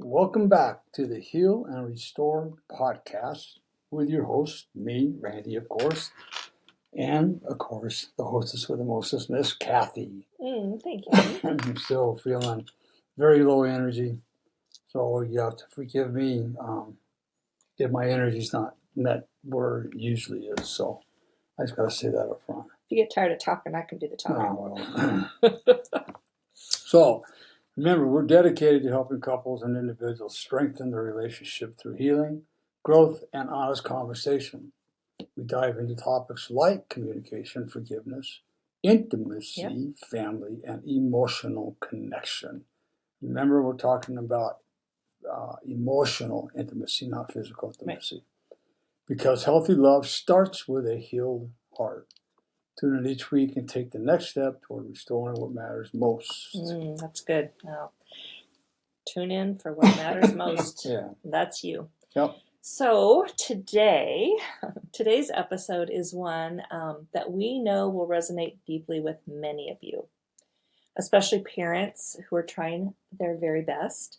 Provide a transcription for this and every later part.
Welcome back to the Heal and Restore podcast with your host, me, Randy, of course, and of course, the hostess with the mostest, Miss Cathy. Thank you. I'm still feeling very low energy, so you have to forgive me if my energy's not met where it usually is. So I just got to say that up front. If you get tired of talking, I can do the talking. Oh, well. So, remember, we're dedicated to helping couples and individuals strengthen their relationship through healing, growth, and honest conversation. We dive into topics like communication, forgiveness, intimacy, family, and emotional connection. Remember, we're talking about emotional intimacy, not physical intimacy. Right. Because healthy love starts with a healed heart. Tune in each week and take the next step toward restoring what matters most. That's good. Now, tune in for what matters most. Yeah. That's you. Yep. So today's episode is one that we know will resonate deeply with many of you, especially parents who are trying their very best,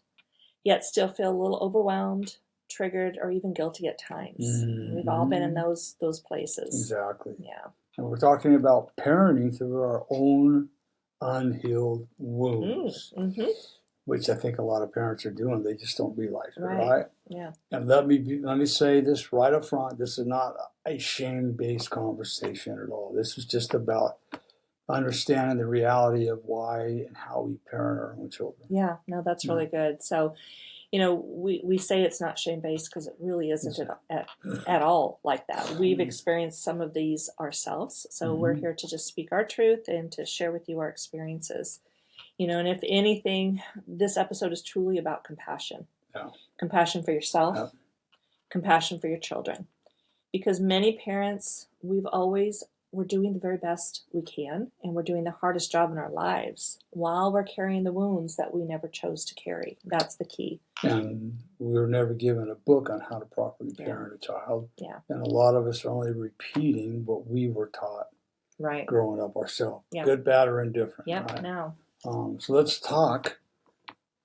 yet still feel a little overwhelmed, triggered, or even guilty at times. Mm-hmm. We've all been in those places. Exactly. Yeah. And we're talking about parenting through our own unhealed wounds, which I think a lot of parents are doing. They just don't realize it, right? Yeah. And let me say this right up front. This is not a shame-based conversation at all. This is just about understanding the reality of why and how we parent our own children. Yeah, no, that's really good. So, we say it's not shame-based because it really isn't at all like that. We've experienced some of these ourselves. So we're here to just speak our truth and to share with you our experiences. And if anything, this episode is truly about compassion. Yeah. Compassion for yourself, compassion for your children. Because many parents, we're doing the very best we can, and we're doing the hardest job in our lives while we're carrying the wounds that we never chose to carry. That's the key. And we were never given a book on how to properly parent a child. Yeah. And a lot of us are only repeating what we were taught growing up ourselves. Yeah. Good, bad, or indifferent. Yeah, right? No. So let's talk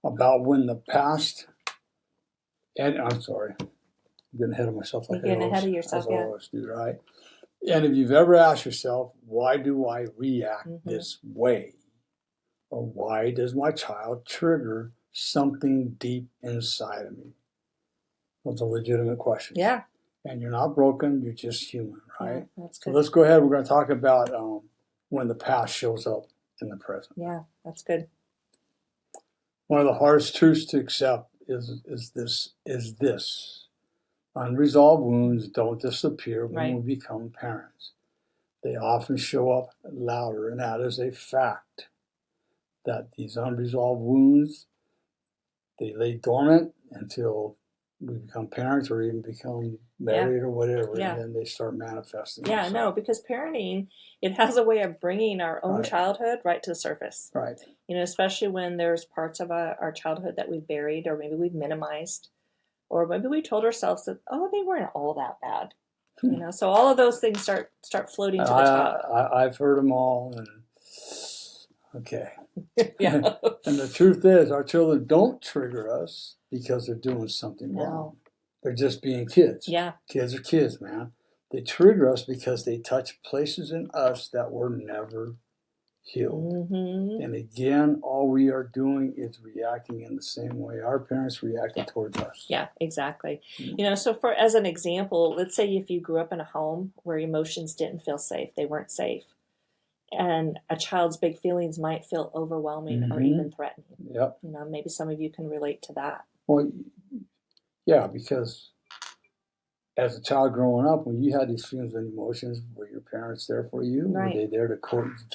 about when the past, and I'm sorry, I'm getting ahead of myself. You're getting ahead of yourself, I always do, right? And if you've ever asked yourself, why do I react this way? Or why does my child trigger something deep inside of me? Those are legitimate questions. Yeah. And you're not broken, you're just human, right? Yeah, that's good. So let's go ahead. We're going to talk about when the past shows up in the present. Yeah, that's good. One of the hardest truths to accept is this. Unresolved wounds don't disappear when we become parents. They often show up louder, and that is a fact. That these unresolved wounds, they lay dormant until we become parents or even become married or whatever, and then they start manifesting. Yeah, no, because parenting, it has a way of bringing our own childhood right to the surface. Right. Especially when there's parts of our childhood that we've buried or maybe we've minimized. Or maybe we told ourselves that, they weren't all that bad. So all of those things start floating to the top. I've heard them all, and okay. Yeah. And the truth is, our children don't trigger us because they're doing something wrong. They're just being kids. Yeah. Kids are kids, man. They trigger us because they touch places in us that were never healed. And again, all we are doing is reacting in the same way our parents reacted towards us. Yeah, exactly. So as an example, let's say if you grew up in a home where emotions didn't feel safe, they weren't safe, and a child's big feelings might feel overwhelming or even threatening. Yep. Maybe some of you can relate to that. Well, yeah, because as a child growing up, when you had these feelings and emotions, were your parents there for you? Were they there to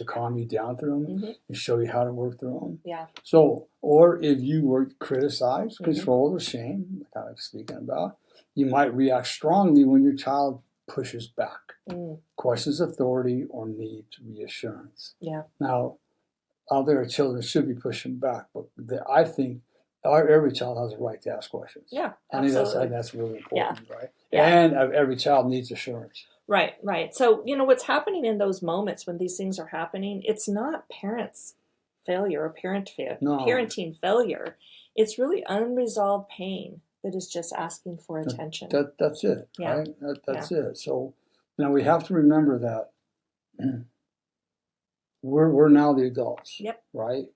calm you down through them and show you how to work through them? Yeah. So, or if you were criticized, controlled, or shamed, like I was speaking about, you might react strongly when your child pushes back, questions authority, or needs reassurance. Yeah. Now, out there, children should be pushing back, but I think every child has a right to ask questions. Yeah, absolutely. I think that's really important, right? Yeah. And every child needs assurance. Right. So, what's happening in those moments when these things are happening, it's not parents' failure or parenting failure. It's really unresolved pain that is just asking for attention. That's it, Yeah. right? That's it. So now we have to remember that we're now the adults, Yep. right?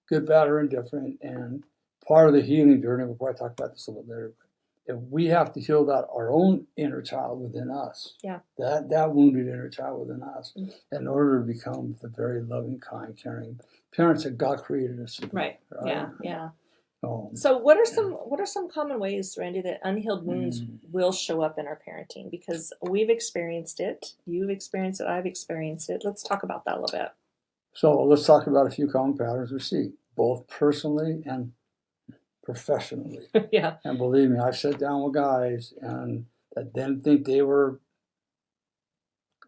Good, bad, or indifferent. And part of the healing journey, we'll probably talk about this a little later, if we have to heal that our own inner child within us, Yeah. that wounded inner child within us, in order to become the very loving, kind, caring parents that God created us to be. Right. Yeah. Oh, So what are some common ways, Randy, that unhealed wounds will show up in our parenting? Because we've experienced it, you've experienced it, I've experienced it. Let's talk about that a little bit. so let's talk about a few common patterns we see, both personally and professionally. Yeah. And believe me, I've sat down with guys and that didn't think they were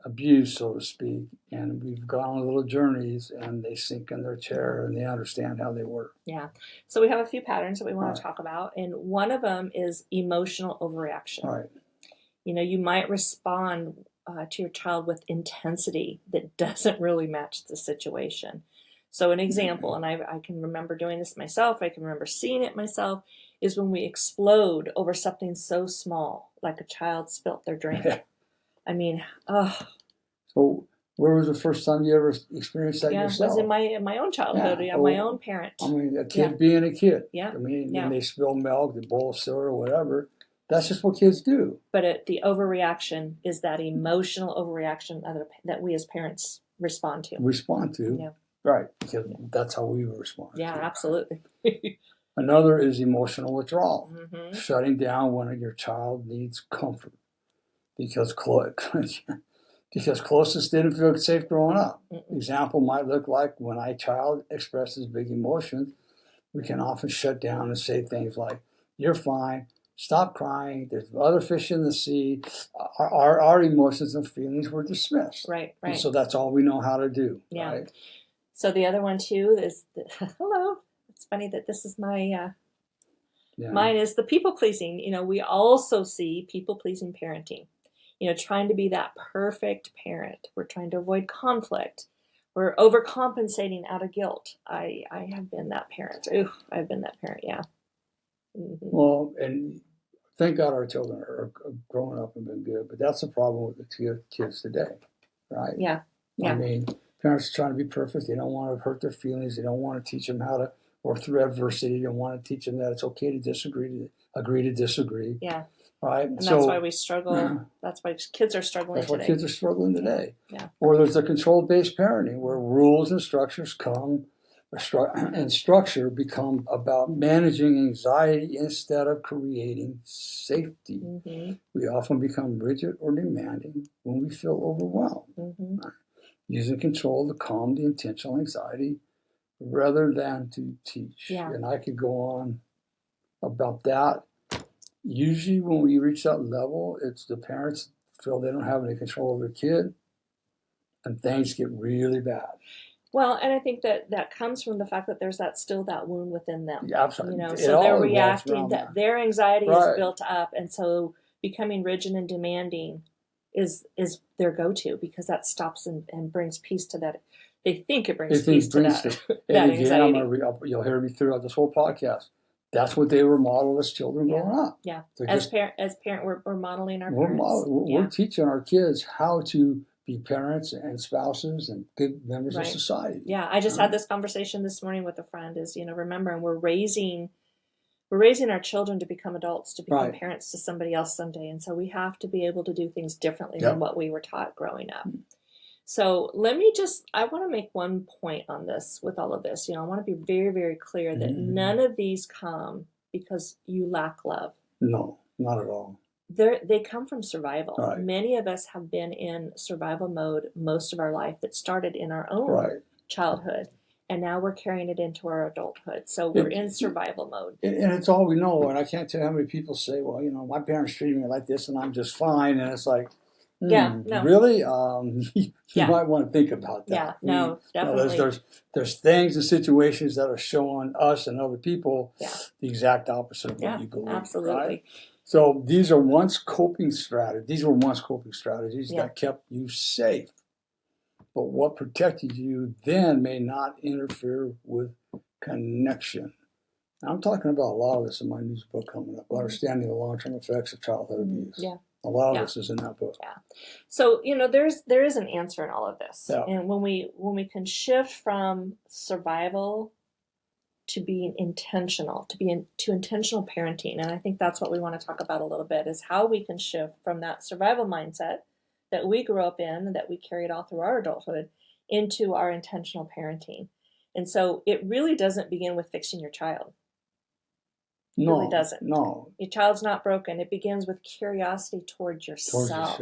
abused, so to speak, and we've gone on little journeys and they sink in their chair and they understand how they work. Yeah. So we have a few patterns that we want Right. to talk about, and one of them is emotional overreaction. Right. You know, you might respond to your child with intensity that doesn't really match the situation. So an example, and I can remember doing this myself, I can remember seeing it myself, is when we explode over something so small, like a child spilt their drink. Yeah. I mean, oh. So where was the first time you ever experienced that yourself? It was in my own childhood, my own parent. I mean, a kid being a kid. Yeah. I mean, when they spill milk, they bowl of cereal, whatever. That's just what kids do. But the overreaction is that emotional overreaction that we as parents respond to. Yeah. Right, because that's how we respond. Yeah, absolutely. Another is emotional withdrawal, shutting down when your child needs comfort because closest didn't feel safe growing up. Example might look like when a child expresses big emotions, we can often shut down and say things like, "You're fine. Stop crying. There's other fish in the sea." Our emotions and feelings were dismissed. Right. And so that's all we know how to do. Yeah. Right? So the other one too is hello. It's funny that this is my mine is the people pleasing. You know, we also see people pleasing parenting. You know, trying to be that perfect parent. We're trying to avoid conflict. We're overcompensating out of guilt. I have been that parent. Ooh, I've been that parent. Yeah. Well, and thank God our children are growing up and been good, but that's the problem with the kids today, right? Yeah. I mean, parents are trying to be perfect. They don't want to hurt their feelings. They don't want to teach them how to work through adversity. They don't want to teach them that it's okay to disagree, to agree to disagree. Yeah. Right. And that's why we struggle. That's why kids are struggling today. That's why kids are struggling today. Yeah. Or there's the control-based parenting where rules and structures and structure become about managing anxiety instead of creating safety. We often become rigid or demanding when we feel overwhelmed. Using control to calm the intentional anxiety rather than to teach. Yeah. And I could go on about that. Usually when we reach that level, it's the parents feel they don't have any control over their kid and things get really bad. Well, and I think that comes from the fact that there's still that wound within them. Yeah, absolutely. You know, so they're reacting, that their anxiety is built up, and so becoming rigid and demanding is their go-to because that stops and brings peace to that. They think it brings peace to that anxiety. You'll hear me throughout this whole podcast. That's what they were modeled as children growing up. Yeah. As parent, we're modeling our parents. We're teaching our kids how to be parents and spouses and good members of society. Yeah. I just had this conversation this morning with a friend. Remembering we're raising our children to become adults, to become parents to somebody else someday, and so we have to be able to do things differently than what we were taught growing up. So I want to make one point on this with all of this. You know, I want to be very, very clear that none of these come because you lack love. No, not at all. They come from survival. Right. Many of us have been in survival mode most of our life that started in our own childhood. And now we're carrying it into our adulthood. So we're in survival mode. And it's all we know. And I can't tell you how many people say, well, you know, my parents treated me like this and I'm just fine. And it's like, really? You might want to think about that. Yeah, no, definitely. There's things and situations that are showing us and other people the exact opposite of what you believe. Absolutely. Right? So these were once coping strategies that kept you safe. But what protected you then may not interfere with connection. I'm talking about a lot of this in my new book coming up, Understanding the Long-Term Effects of Childhood Abuse. Yeah. A lot of Yeah. this is in that book. Yeah. So, there is an answer in all of this. Yeah. And when we can shift from survival to being intentional, to intentional parenting, and I think that's what we want to talk about a little bit, is how we can shift from that survival mindset that we grew up in and that we carried all through our adulthood into our intentional parenting. And so it really doesn't begin with fixing your child. It really doesn't. No. Your child's not broken. It begins with curiosity towards yourself.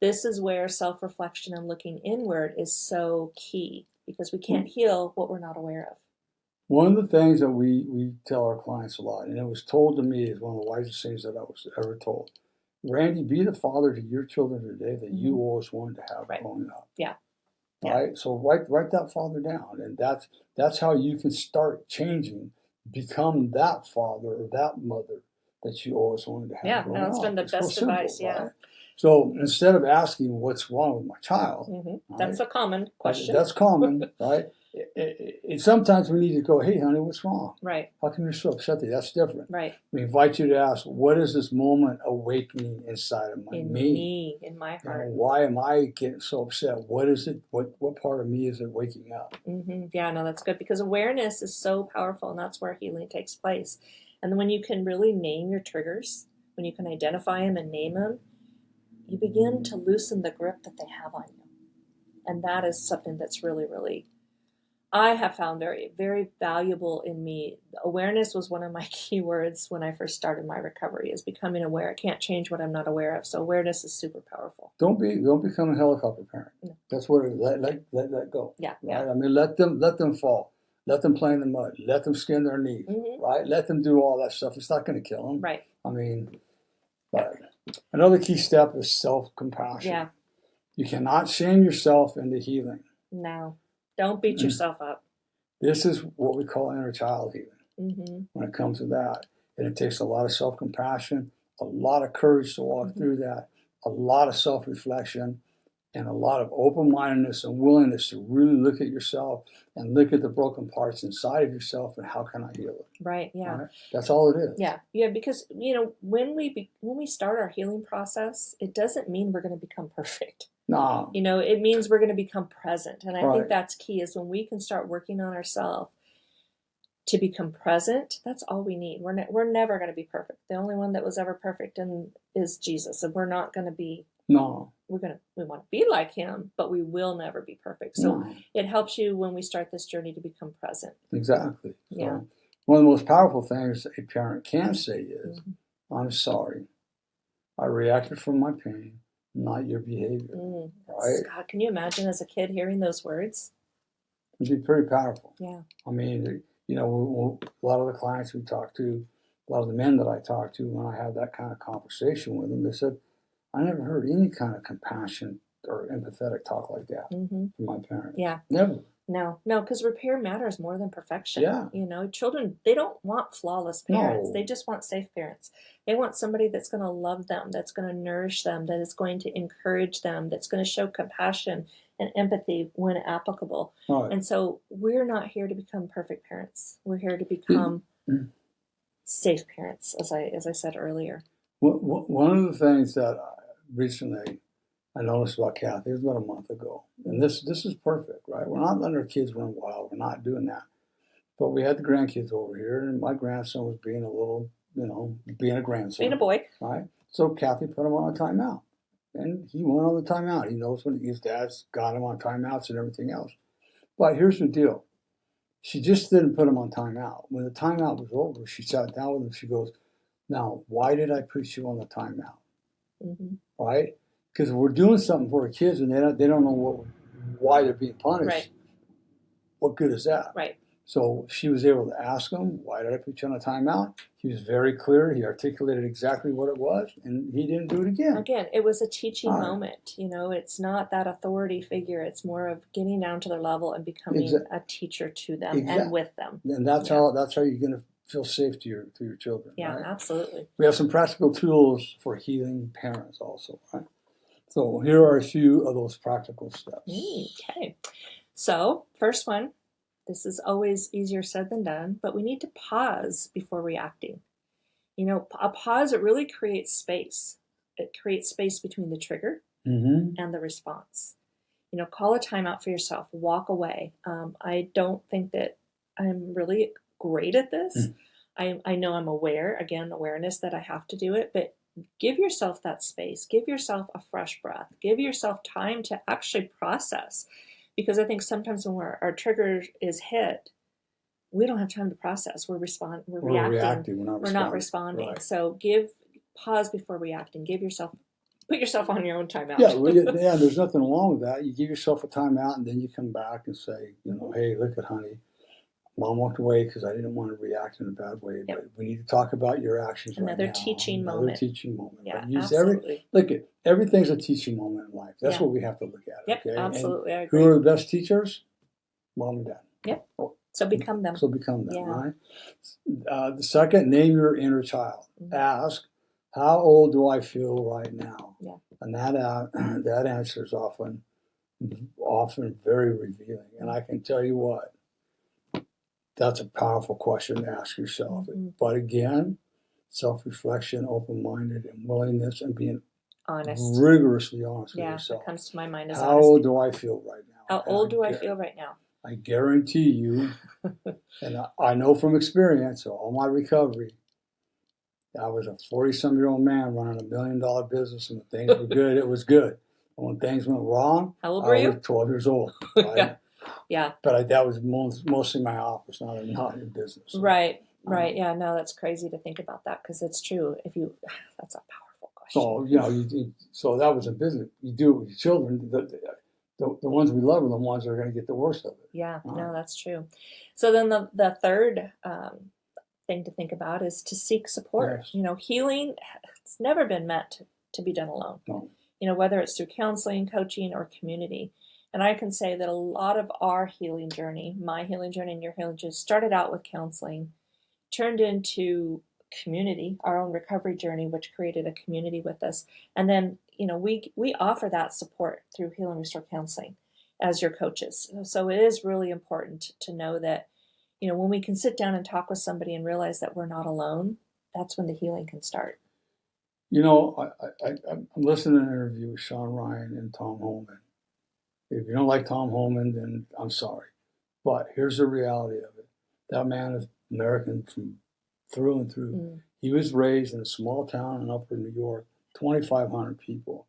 This is where self-reflection and looking inward is so key, because we can't heal what we're not aware of. One of the things that we tell our clients a lot, and it was told to me as one of the wisest things that I was ever told, Randy, be the father to your children today that you always wanted to have growing up. Yeah. Right? So write that father down, and that's how you can start changing, become that father or that mother that you always wanted to have growing up. That's been the best advice. Right? So instead of asking what's wrong with my child, that's a common question. That's common, right? Sometimes we need to go, hey, honey, what's wrong? Right. How come you're so upset? That's different. Right. We invite you to ask, what is this moment awakening inside of me, in my heart? Why am I getting so upset? What is it? What part of me is it waking up? Yeah, no, that's good, because awareness is so powerful, and that's where healing takes place. And when you can really name your triggers, when you can identify them and name them, you begin to loosen the grip that they have on you. And that is something that's really, really, I have found very, very valuable in me. Awareness was one of my key words when I first started my recovery, is becoming aware. I can't change what I'm not aware of. So awareness is super powerful. Don't become a helicopter parent. No. That's what it is. Let go. Yeah. Right? Yeah. I mean, let them fall. Let them play in the mud. Let them skin their knees. Right? Let them do all that stuff. It's not going to kill them. Right. I mean, but another key step is self-compassion. Yeah. You cannot shame yourself into healing. No. Don't beat yourself up. This is what we call inner child healing when it comes to that. And it takes a lot of self-compassion, a lot of courage to walk through that, a lot of self-reflection, and a lot of open-mindedness and willingness to really look at yourself and look at the broken parts inside of yourself and how can I heal it. Right, yeah. Right? That's all it is. Yeah, because, when we start our healing process, it doesn't mean we're going to become perfect. No. It means we're going to become present. And I think that's key, is when we can start working on ourselves to become present, that's all we need. We're never going to be perfect. The only one that was ever perfect is Jesus. And we're not going to be. No. We want to be like him, but we will never be perfect. So it helps you when we start this journey to become present. Exactly. Yeah. So one of the most powerful things a parent can say is, I'm sorry. I reacted from my pain, not your behavior. Right? God, can you imagine as a kid hearing those words? It'd be pretty powerful. Yeah. I mean, a lot of the clients we talk to, a lot of the men that I talk to, when I have that kind of conversation with them, they said, I never heard any kind of compassion or empathetic talk like that from my parents. Yeah. Never. No, because repair matters more than perfection. Yeah. Children, they don't want flawless parents. No. They just want safe parents. They want somebody that's going to love them, that's going to nourish them, that is going to encourage them, that's going to show compassion and empathy when applicable. Right. And so we're not here to become perfect parents. We're here to become safe parents, as I said earlier. One of the things that recently I noticed about Cathy, it was about a month ago, and this is perfect, right? We're not letting our kids run wild. We're not doing that. But we had the grandkids over here, and my grandson was being a little, being a grandson. Being a boy. Right? So Cathy put him on a timeout. And he went on the timeout. He knows when his dad's got him on timeouts and everything else. But here's the deal. She just didn't put him on timeout. When the timeout was over, she sat down with him. She goes, now, why did I put you on the timeout? Right? Because we're doing something for our kids and they don't know why they're being punished. Right. What good is that? Right. So she was able to ask him, why did I put you on a timeout? He was very clear. He articulated exactly what it was, and he didn't do it again. Again, it was a teaching moment. It's not that authority figure. It's more of getting down to their level and becoming a teacher to them and with them. And that's how you're going to feel safe to your children. Yeah, right? Absolutely. We have some practical tools for healing parents also, right? So here are a few of those practical steps. Okay. So first one, this is always easier said than done, but we need to pause before reacting. A pause, it really creates space. It creates space between the trigger and the response. Call a timeout for yourself, walk away. I don't think that I'm really great at this. I know I'm aware, again, awareness that I have to do it, but give yourself that space. Give yourself a fresh breath. Give yourself time to actually process. Because I think sometimes when our trigger is hit, we don't have time to process. We're reacting. We're not responding. Right. So pause before reacting. Put yourself on your own timeout. Yeah, there's nothing wrong with that. You give yourself a timeout, and then you come back and say, hey, look at honey, Mom walked away because I didn't want to react in a bad way. Yep. But we need to talk about your actions right now. Another teaching moment. Yeah, absolutely. Everything's a teaching moment in life. That's what we have to look at. Yep, okay? Absolutely. And I agree. Who are the best teachers? Mom and Dad. Yep. So become them. Right? The second, name your inner child. Ask, how old do I feel right now? Yeah. And that answer is often very revealing. And I can tell you what, that's a powerful question to ask yourself. But again, self-reflection, open-minded, and willingness, and being honest, rigorously honest with yourself. Yeah, that comes to my mind. How old do I feel right now? How old do I feel right now? I guarantee you, and I know from experience, all my recovery, I was a 40-some-year-old man running $1 million business, and when things were good, it was good. And when things went wrong, how old were you? I was 12 years old. Right? Yeah. But that was mostly my office, not in business. So, right. Yeah, no, that's crazy to think about that because it's true. That's a powerful question. So, so that was a business. You do it with your children. The ones we love are the ones that are going to get the worst of it. Yeah, no, that's true. So then the third thing to think about is to seek support. Yes. Healing, it's never been meant to be done alone. No. Whether it's through counseling, coaching, or community. And I can say that a lot of our healing journey, my healing journey and your healing journey, started out with counseling, turned into community, our own recovery journey, which created a community with us. And then, we offer that support through Heal and Restore Counseling as your coaches. So it is really important to know that, when we can sit down and talk with somebody and realize that we're not alone, that's when the healing can start. I'm listening to an interview with Sean Ryan and Tom Holman. If you don't like Tom Holman, then I'm sorry. But here's the reality of it. That man is American through and through. He was raised in a small town in upper New York, 2,500 people.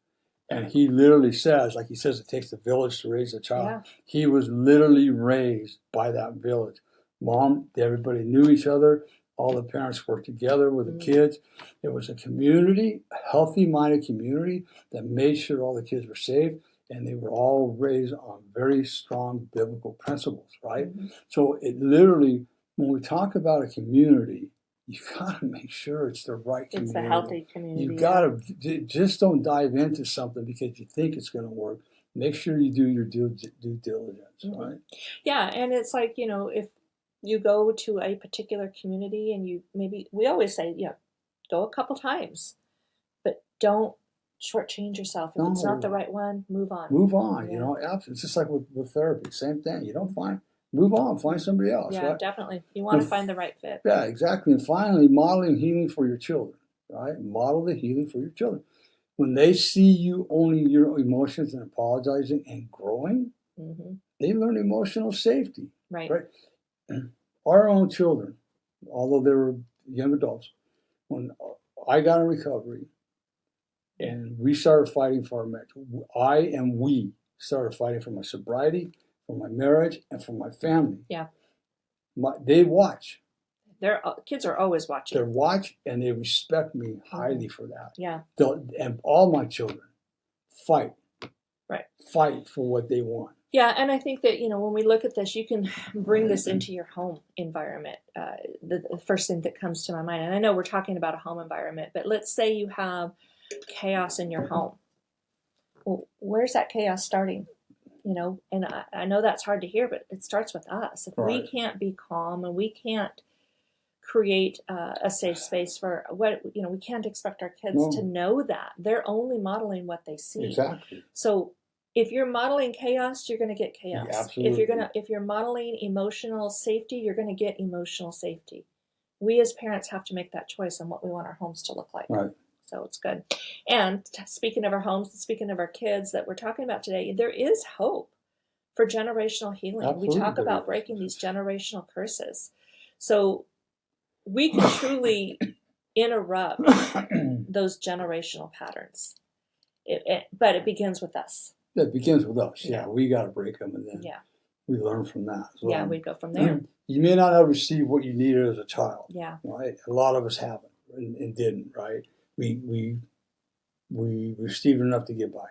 And he literally says, like he says, it takes a village to raise a child. Yeah. He was literally raised by that village. Mom, everybody knew each other. All the parents worked together with the kids. It was a community, a healthy-minded community that made sure all the kids were safe. And they were all raised on very strong biblical principles, right? So it literally, when we talk about a community, you've got to make sure it's the right community. It's a healthy community. You've got to, just don't dive into something because you think it's going to work. Make sure you do your due diligence, right? Yeah, and it's like, if you go to a particular community and we always say, go a couple times, but don't shortchange yourself. If it's not the right one, move on. It's just like with therapy, same thing. You don't move on, find somebody else. Yeah, right? Definitely. You want to find the right fit. Yeah, exactly. And finally, modeling healing for your children, right? Model the healing for your children. When they see you owning your emotions and apologizing and growing, they learn emotional safety. Right. Our own children, although they were young adults, when I got in recovery, and we started fighting for our marriage. We started fighting for my sobriety, for my marriage, and for my family. Yeah. They watch. Their kids are always watching. They watch, and they respect me highly for that. Yeah. And all my children fight. Right. Fight for what they want. Yeah, and I think that, when we look at this, you can bring this into your home environment. The first thing that comes to my mind, and I know we're talking about a home environment, but let's say you have chaos in your home. Well, where's that chaos starting? And I know that's hard to hear, but it starts with us. If we can't be calm and we can't create a safe space for we can't expect our kids to know that. They're only modeling what they see. Exactly. So If you're modeling chaos, you're going to get Yeah, chaos. absolutely. If you're modeling emotional safety, you're going to get emotional safety. We as parents have to make that choice on what we want our homes to look like. Right. So it's good. And speaking of our homes, speaking of our kids that we're talking about today, there is hope for generational healing. Absolutely, We talk there about is. breaking these generational curses. So we can truly interrupt those generational patterns. But it begins with us. It begins with us. Yeah. Yeah, we got to break them, and then Yeah. we learn from that as well. Yeah, we go from there. You may not have received what you needed as a child. Yeah. Right. A lot of us haven't and didn't. Right. We received enough to get by.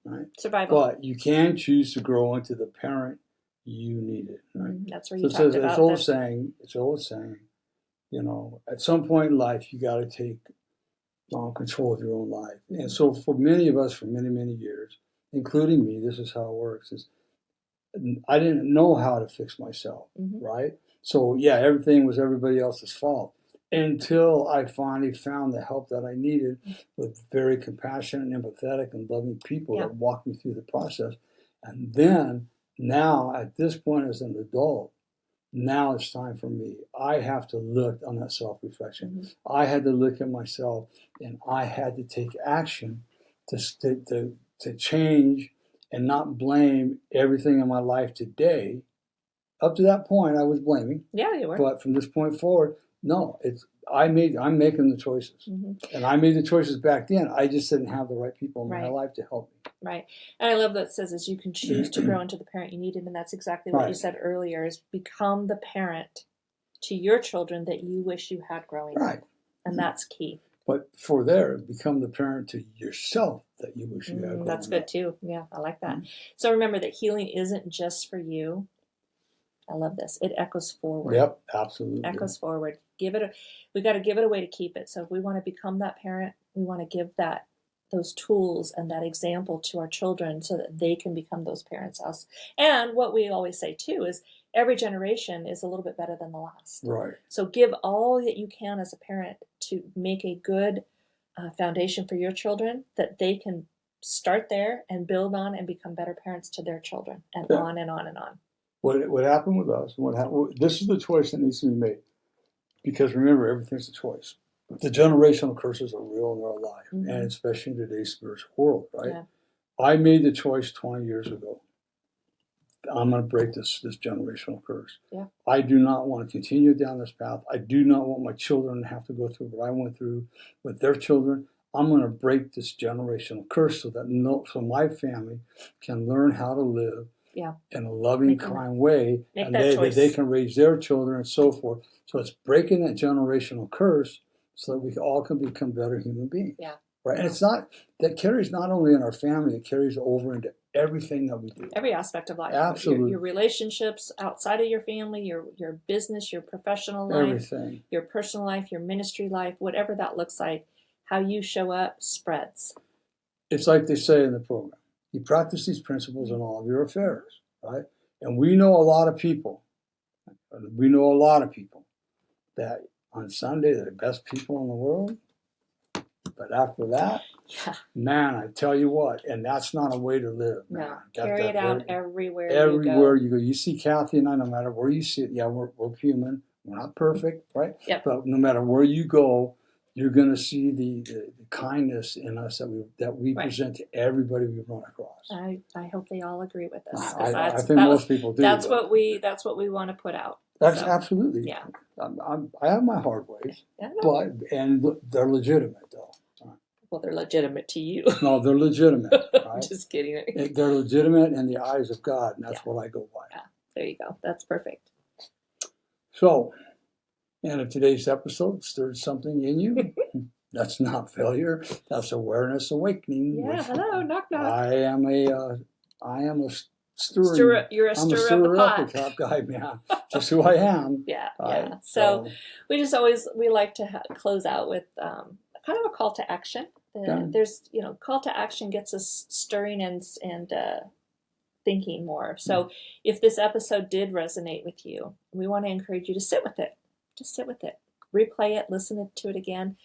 Right. Survival. But you can choose to grow into the parent you needed. Right. That's where you So talked about it's old saying. It's old saying. You know, at some point in life, you got to take control of your own life. And so, for many of us, for many, many years, including me, this is how it works: is I didn't know how to fix myself, right? So yeah, everything was everybody else's fault until I finally found the help that I needed with very compassionate, empathetic, and loving people that walked me through the process. And then now, at this point, as an adult, now it's time for me. I have to look on that self-reflection. I had to look at myself, and I had to take action to change and not blame everything in my life today. Up to that point, I was blaming. Yeah, you were. But from this point forward, no, I'm making the choices, and I made the choices back then. I just didn't have the right people in my life to help me. Right. And I love that it says is you can choose to grow into the parent you needed, and that's exactly what you said earlier, is become the parent to your children that you wish you had growing up. And that's key. But for there, become the parent to yourself that you wish you had growing up. That's good too. Yeah, I like that. So remember that healing isn't just for you. I love this. It echoes forward. Yep, absolutely. Echoes forward. We got to give it away to keep it. So if we want to become that parent, we want to give those tools and that example to our children so that they can become those parents us. And what we always say too is every generation is a little bit better than the last. Right. So give all that you can as a parent to make a good foundation for your children that they can start there and build on and become better parents to their children, and on and on and on. What happened with us? This is the choice that needs to be made, because remember, everything's a choice. The generational curses are real and they're alive, and especially in today's spiritual world, right? Yeah. I made the choice 20 years ago. I'm going to break this generational curse. Yeah. I do not want to continue down this path. I do not want my children to have to go through what I went through with their children. I'm going to break this generational curse so my family can learn how to live in a loving, kind way, and they can raise their children and so forth. So it's breaking that generational curse so that we all can become better human beings. Yeah. Right. And that carries not only in our family, it carries over into everything that we do. Every aspect of life. Absolutely. Your relationships outside of your family, your business, your professional life, everything. Your personal life, your ministry life, whatever that looks like, how you show up spreads. It's like they say in the program, you practice these principles in all of your affairs, right? And we know a lot of people that on Sunday they're the best people in the world. But after that, man, I tell you what, and that's not a way to live. Man. No, carry it out everywhere you go. You see Cathy and I, no matter where you see it, we're human. We're not perfect, right? Yep. But no matter where you go, you're going to see the kindness in us that we present to everybody we run across. I hope they all agree with us. I think most people do. That's what we want to put out. That's absolutely. Yeah. I have my hard ways, and they're legitimate though. Well, they're legitimate to you. No, they're legitimate. Right? Just kidding. They're legitimate in the eyes of God, and that's what I go by. Yeah, there you go. That's perfect. So, and if today's episode stirred something in you, that's not failure. That's awareness awakening. Yeah, hello, knock knock. I am a stirrer. You're a stirrer of the pot guy, man. Just who I am. Yeah. So we like to close out with kind of a call to action. There's call to action gets us stirring and thinking more. So if this episode did resonate with you, we want to encourage you to sit with it. Just sit with it. Replay it, listen to it again.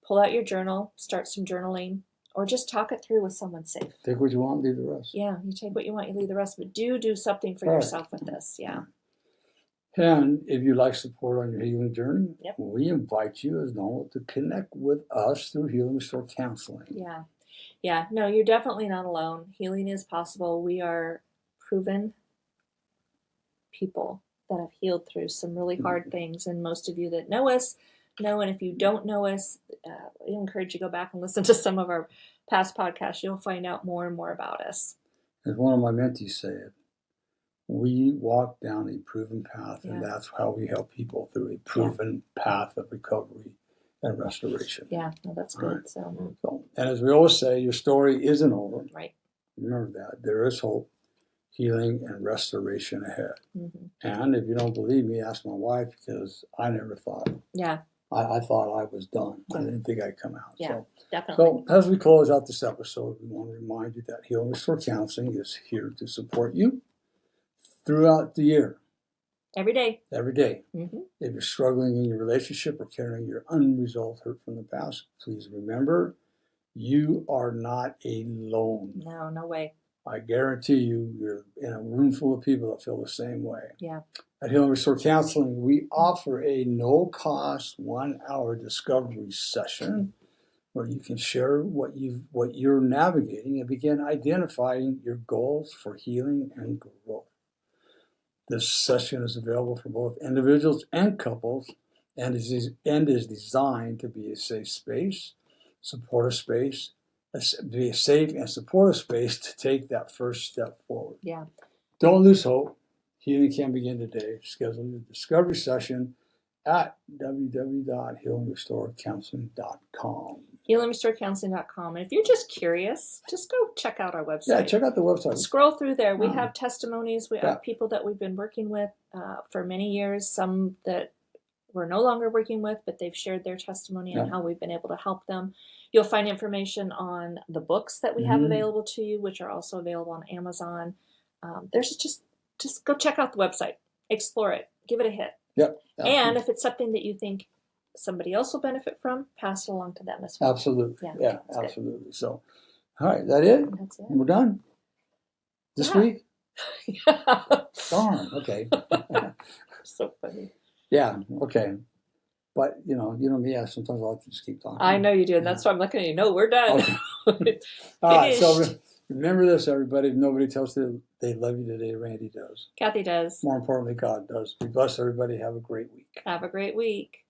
Pull out your journal, start some journaling, or just talk it through with someone safe. Take what you want, leave the rest. Yeah, you take what you want, you leave the rest, but do something for Right. yourself with this. Yeah. And if you'd like support on your healing journey, Yep. we invite you, as normal, to connect with us through Healing Restore Counseling. Yeah. Yeah. No, you're definitely not alone. Healing is possible. We are proven people that have healed through some really hard things. And most of you that know us know. And if you don't know us, I encourage you to go back and listen to some of our past podcasts. You'll find out more and more about us. As one of my mentees said, we walk down a proven path, and that's how we help people through a proven path of recovery and restoration. Yeah, no, that's good. Right. So, and as we always say, your story isn't over. Right. Remember that. There is hope, healing, and restoration ahead. Mm-hmm. And if you don't believe me, ask my wife, because I never thought. Yeah. I thought I was done. I didn't think I'd come out. Yeah, definitely. So as we close out this episode, we want to remind you that Healing Restore Counseling is here to support you throughout the year. Every day. Every day. Mm-hmm. If you're struggling in your relationship or carrying your unresolved hurt from the past, please remember, you are not alone. No, no way. I guarantee you, you're in a room full of people that feel the same way. Yeah. At Healing Restore Counseling, we offer a no-cost 1-hour discovery session where you can share what you're navigating and begin identifying your goals for healing and growth. This session is available for both individuals and couples, and is designed to be a safe space, supportive space, be a safe and supportive space to take that first step forward. Yeah. Don't lose hope. Healing can begin today. Schedule your discovery session at www.healingrestorecounseling.com. HealingRestoreCounseling.com. And if you're just curious, just go check out our website. Yeah, check out the website. Scroll through there. We have testimonies. We have people that we've been working with for many years, some that we're no longer working with, but they've shared their testimony on how we've been able to help them. You'll find information on the books that we have available to you, which are also available on Amazon. There's just go check out the website, explore it, give it a hit. Yep. Absolutely. And if it's something that you think somebody else will benefit from, pass it along to them as well. Absolutely. Yeah, absolutely. Good. So, all right, that it? That's it. We're done? This week? Darn, okay. So funny. Yeah, okay. But, you know me, sometimes I like to just keep talking. I know you do, and that's why I'm looking at you. No, we're done. Okay. All right, so remember this, everybody. If nobody tells you they love you today, Randy does. Cathy does. More importantly, God does. Be blessed, everybody. Have a great week. Have a great week.